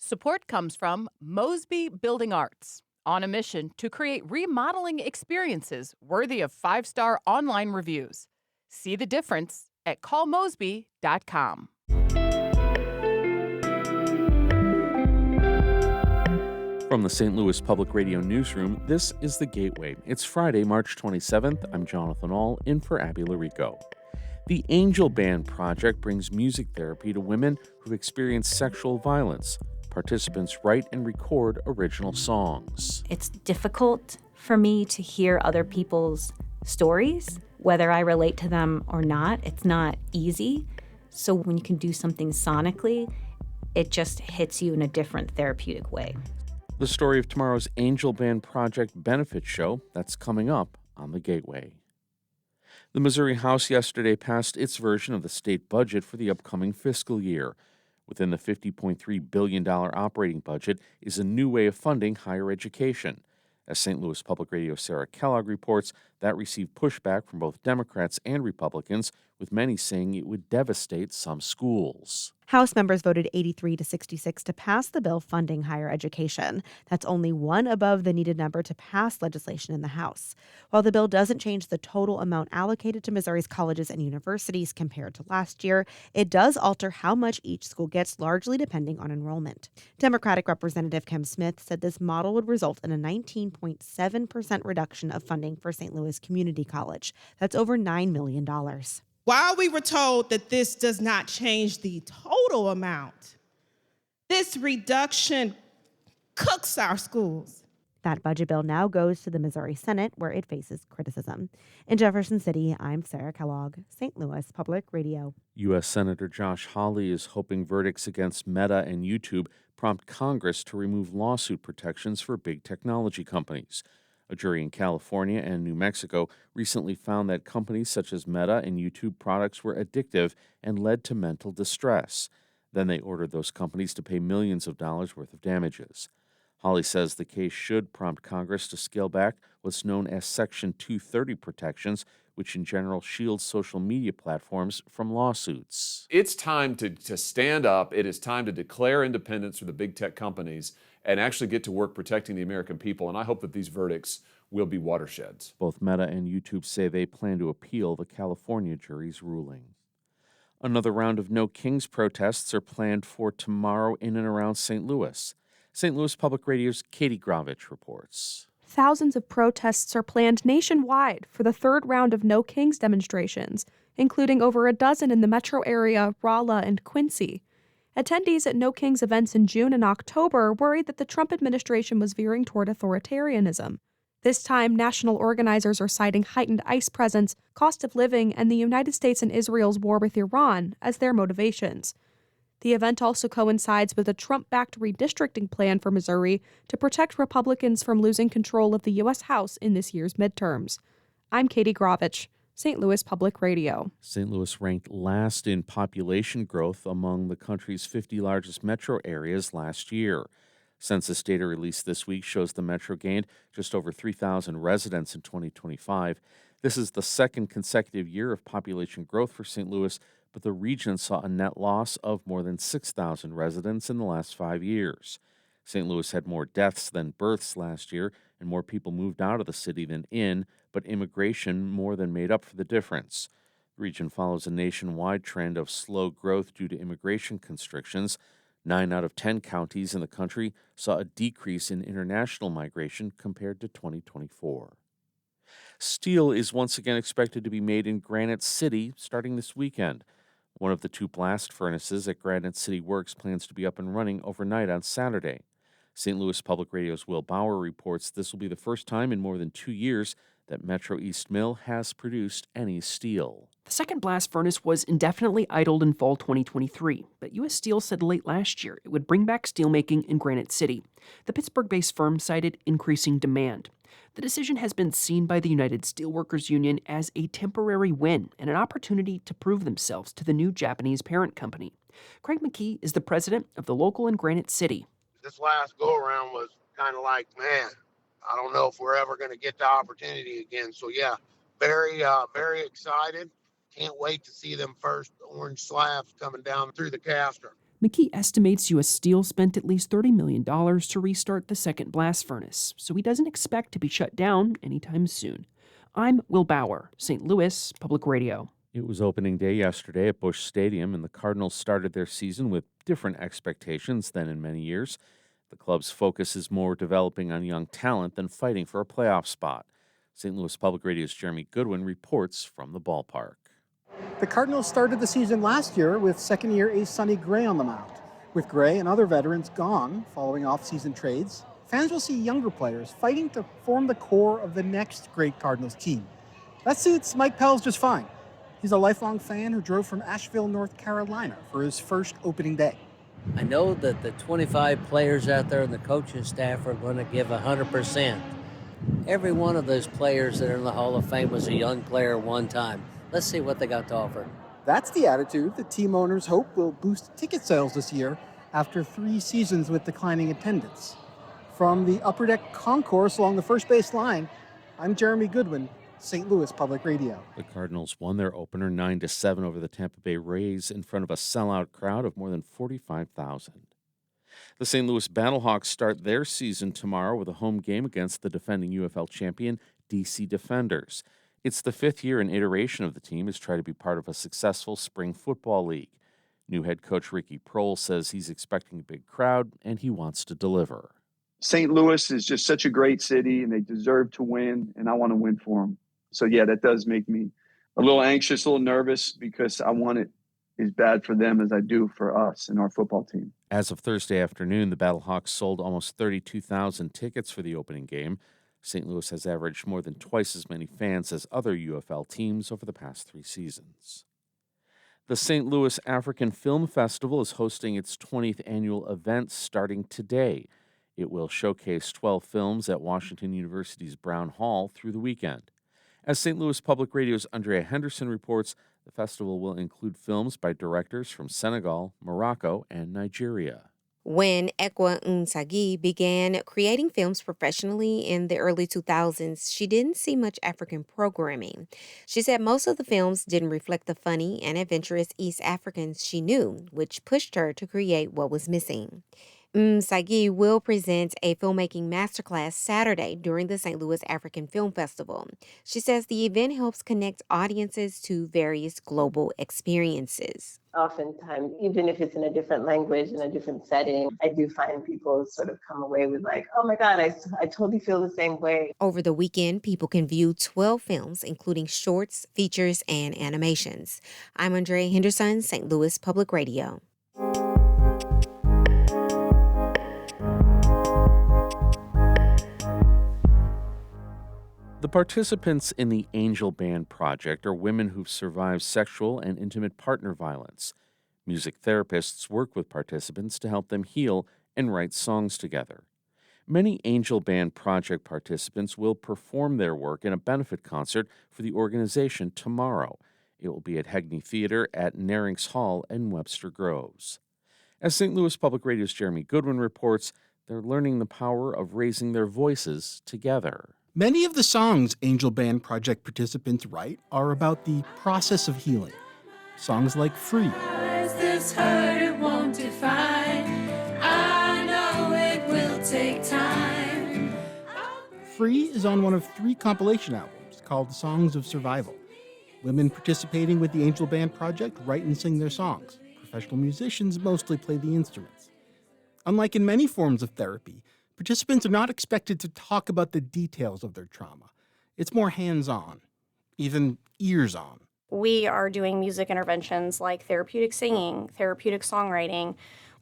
Support comes from Mosby Building Arts, on a mission to create remodeling experiences worthy of five-star online reviews. See the difference at callmosby.com. From the St. Louis Public Radio Newsroom, this is The Gateway. It's Friday, March 27th. I'm Jonathan Ahl, in for Abby Larico. The Angel Band Project brings music therapy to women who've experienced sexual violence. Participants write and record original songs. It's difficult for me to hear other people's stories, whether I relate to them or not. It's not easy. So when you can do something sonically, it just hits you in a different therapeutic way. The story of tomorrow's Angel Band Project benefit show, that's coming up on The Gateway. The Missouri House yesterday passed its version of the state budget for the upcoming fiscal year. Within the $50.3 billion operating budget is a new way of funding higher education. As St. Louis Public Radio's Sarah Kellogg reports, that received pushback from both Democrats and Republicans, with many saying it would devastate some schools. House members voted 83 to 66 to pass the bill funding higher education. That's only one above the needed number to pass legislation in the House. While the bill doesn't change the total amount allocated to Missouri's colleges and universities compared to last year, it does alter how much each school gets, largely depending on enrollment. Democratic Representative Kim Smith said this model would result in a 19.7% reduction of funding for St. Louis Community College. That's over $9 million. While we were told that this does not change the total amount, this reduction cooks our schools. That budget bill now goes to the Missouri Senate, where it faces criticism. In Jefferson City, I'm Sarah Kellogg, St. Louis Public Radio. U.S. Senator Josh Hawley is hoping verdicts against Meta and YouTube prompt Congress to remove lawsuit protections for big technology companies. A jury in California and New Mexico recently found that companies such as Meta and YouTube products were addictive and led to mental distress. Then they ordered those companies to pay millions of dollars worth of damages. Hawley says the case should prompt Congress to scale back what's known as Section 230 protections, which in general shields social media platforms from lawsuits. It's time to stand up. It is time to declare independence for the big tech companies and actually get to work protecting the American people. And I hope that these verdicts will be watersheds. Both Meta and YouTube say they plan to appeal the California jury's ruling. Another round of No Kings protests are planned for tomorrow in and around St. Louis. St. Louis Public Radio's Katie Gravich reports. Thousands of protests are planned nationwide for the third round of No Kings demonstrations, including over a dozen in the metro area, Rolla, and Quincy. Attendees at No Kings events in June and October worried that the Trump administration was veering toward authoritarianism. This time, national organizers are citing heightened ICE presence, cost of living, and the United States and Israel's war with Iran as their motivations. The event also coincides with a Trump-backed redistricting plan for Missouri to protect Republicans from losing control of the U.S. House in this year's midterms. I'm Katie Gravich, St. Louis Public Radio. St. Louis ranked last in population growth among the country's 50 largest metro areas last year. Census data released this week shows the metro gained just over 3,000 residents in 2025. This is the second consecutive year of population growth for St. Louis, but the region saw a net loss of more than 6,000 residents in the last 5 years. St. Louis had more deaths than births last year, and more people moved out of the city than in, but immigration more than made up for the difference. The region follows a nationwide trend of slow growth due to immigration constrictions. 9 out of 10 counties in the country saw a decrease in international migration compared to 2024. Steel is once again expected to be made in Granite City starting this weekend. One of the 2 blast furnaces at Granite City Works plans to be up and running overnight on Saturday. St. Louis Public Radio's Will Bauer reports this will be the first time in more than 2 years that Metro East Mill has produced any steel. The second blast furnace was indefinitely idled in fall 2023, but U.S. Steel said late last year it would bring back steelmaking in Granite City. The Pittsburgh-based firm cited increasing demand. The decision has been seen by the United Steelworkers Union as a temporary win and an opportunity to prove themselves to the new Japanese parent company. Craig McKee is the president of the local in Granite City. This last go-around was kind of like, man, I don't know if we're ever going to get the opportunity again. So, yeah, very excited. Can't wait to see them first orange slabs coming down through the caster. McKee estimates U.S. Steel spent at least $30 million to restart the second blast furnace, so he doesn't expect to be shut down anytime soon. I'm Will Bauer, St. Louis Public Radio. It was opening day yesterday at Busch Stadium, and the Cardinals started their season with different expectations than in many years. The club's focus is more developing on young talent than fighting for a playoff spot. St. Louis Public Radio's Jeremy Goodwin reports from the ballpark. The Cardinals started the season last year with second-year ace Sonny Gray on the mound. With Gray and other veterans gone following off-season trades, fans will see younger players fighting to form the core of the next great Cardinals team. That suits Mike Pels just fine. He's a lifelong fan who drove from Asheville, North Carolina for his first opening day. I know that the 25 players out there and the coaching staff are going to give 100%. Every one of those players that are in the Hall of Fame was a young player one time. Let's see what they got to offer. That's the attitude that team owners hope will boost ticket sales this year after 3 seasons with declining attendance. From the Upper Deck concourse along the first base line, I'm Jeremy Goodwin, St. Louis Public Radio. The Cardinals won their opener 9-7 over the Tampa Bay Rays in front of a sellout crowd of more than 45,000. The St. Louis Battlehawks start their season tomorrow with a home game against the defending UFL champion, DC Defenders. It's the 5th year and iteration of the team has tried to be part of a successful spring football league. New head coach Ricky Prohl says he's expecting a big crowd and he wants to deliver. St. Louis is just such a great city and they deserve to win, and I want to win for them. So, yeah, that does make me a little anxious, a little nervous because I want it as bad for them as I do for us and our football team. As of Thursday afternoon, the Battlehawks sold almost 32,000 tickets for the opening game. St. Louis has averaged more than twice as many fans as other UFL teams over the past 3 seasons. The St. Louis African Film Festival is hosting its 20th annual event starting today. It will showcase 12 films at Washington University's Brown Hall through the weekend. As St. Louis Public Radio's Andrea Henderson reports, the festival will include films by directors from Senegal, Morocco, and Nigeria. When Ekwa Nsagi began creating films professionally in the early 2000s, she didn't see much African programming. She said most of the films didn't reflect the funny and adventurous East Africans she knew, which pushed her to create what was missing. Sagi will present a filmmaking masterclass Saturday during the St. Louis African Film Festival. She says the event helps connect audiences to various global experiences. Oftentimes, even if it's in a different language, in a different setting, I do find people sort of come away with like, oh my God, I totally feel the same way. Over the weekend, people can view 12 films, including shorts, features, and animations. I'm Andrea Henderson, St. Louis Public Radio. The participants in the Angel Band Project are women who've survived sexual and intimate partner violence. Music therapists work with participants to help them heal and write songs together. Many Angel Band Project participants will perform their work in a benefit concert for the organization tomorrow. It will be at Hegney Theater at Narings Hall in Webster Groves. As St. Louis Public Radio's Jeremy Goodwin reports, they're learning the power of raising their voices together. Many of the songs Angel Band Project participants write are about the process of healing. Songs like Free. This hurt, it won't define. I know it will take time. Free is on one of 3 compilation albums called Songs of Survival. Women participating with the Angel Band Project write and sing their songs. Professional musicians mostly play the instruments. Unlike in many forms of therapy, participants are not expected to talk about the details of their trauma. It's more hands-on, even ears-on. We are doing music interventions like therapeutic singing, therapeutic songwriting,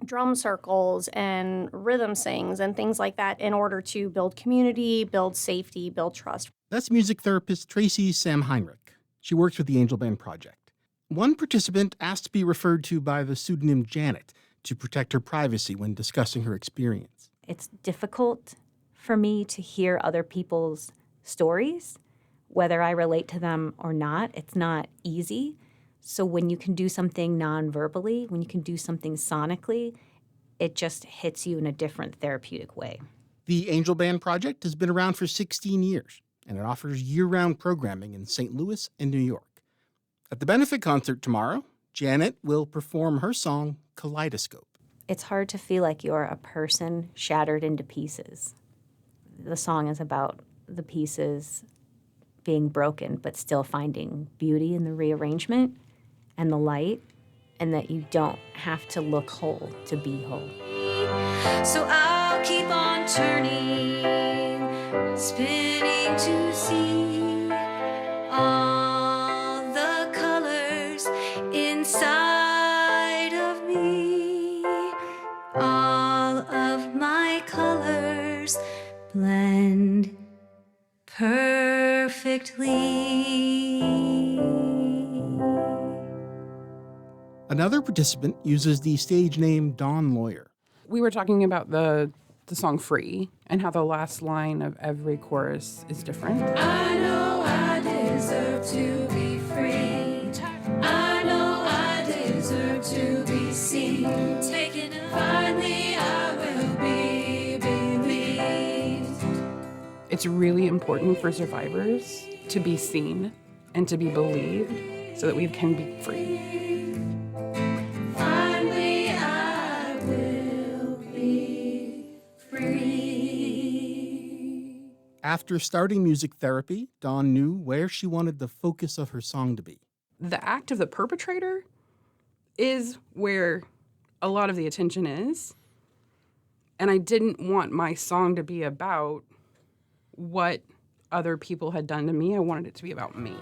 drum circles, and rhythm sings, and things like that in order to build community, build safety, build trust. That's music therapist Tracy Sam Heinrich. She works with the Angel Band Project. One participant asked to be referred to by the pseudonym Janet to protect her privacy when discussing her experience. It's difficult for me to hear other people's stories, whether I relate to them or not. It's not easy. So when you can do something non-verbally, when you can do something sonically, it just hits you in a different therapeutic way. The Angel Band Project has been around for 16 years, and it offers year-round programming in St. Louis and New York. At the benefit concert tomorrow, Janet will perform her song, Kaleidoscope. It's hard to feel like you're a person shattered into pieces. The song is about the pieces being broken, but still finding beauty in the rearrangement and the light, and that you don't have to look whole to be whole. So I'll keep on turning, spinning to see all the colors inside of me. All of my colors blend perfectly. Another participant uses the stage name Dawn Lawyer. We were talking about the song Free and how the last line of every chorus is different. I know I deserve to be free. I know I deserve to be seen. Taken and finally I will be believed. It's really important for survivors to be seen and to be believed so that we can be free. Finally I will be free. After starting music therapy, Dawn knew where she wanted the focus of her song to be. The act of the perpetrator is where a lot of the attention is. And I didn't want my song to be about what other people had done to me. I wanted it to be about me.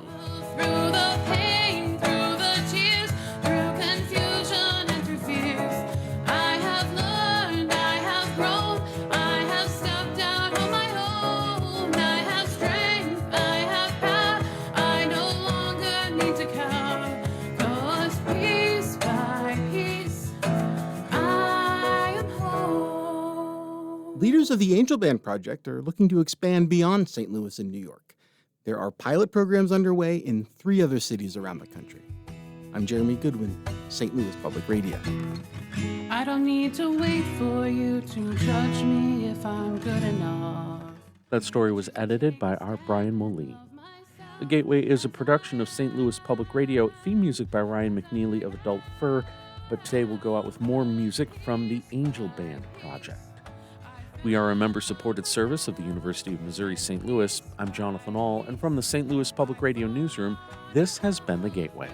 Through the pain, through the tears, through confusion and through fears, I have learned, I have grown, I have stepped out on my own. I have strength, I have power, I no longer need to cower. 'Cause piece by piece, I am whole. Leaders of the Angel Band Project are looking to expand beyond St. Louis and New York. There are pilot programs underway in 3 other cities around the country. I'm Jeremy Goodwin, St. Louis Public Radio. I don't need to wait for you to judge me if I'm good enough. That story was edited by our Brian Moline. The Gateway is a production of St. Louis Public Radio, theme music by Ryan McNeely of Adult Fur, but today we'll go out with more music from the Angel Band Project. We are a member-supported service of the University of Missouri St. Louis. I'm Jonathan Ahl, and from the St. Louis Public Radio newsroom, this has been The Gateway.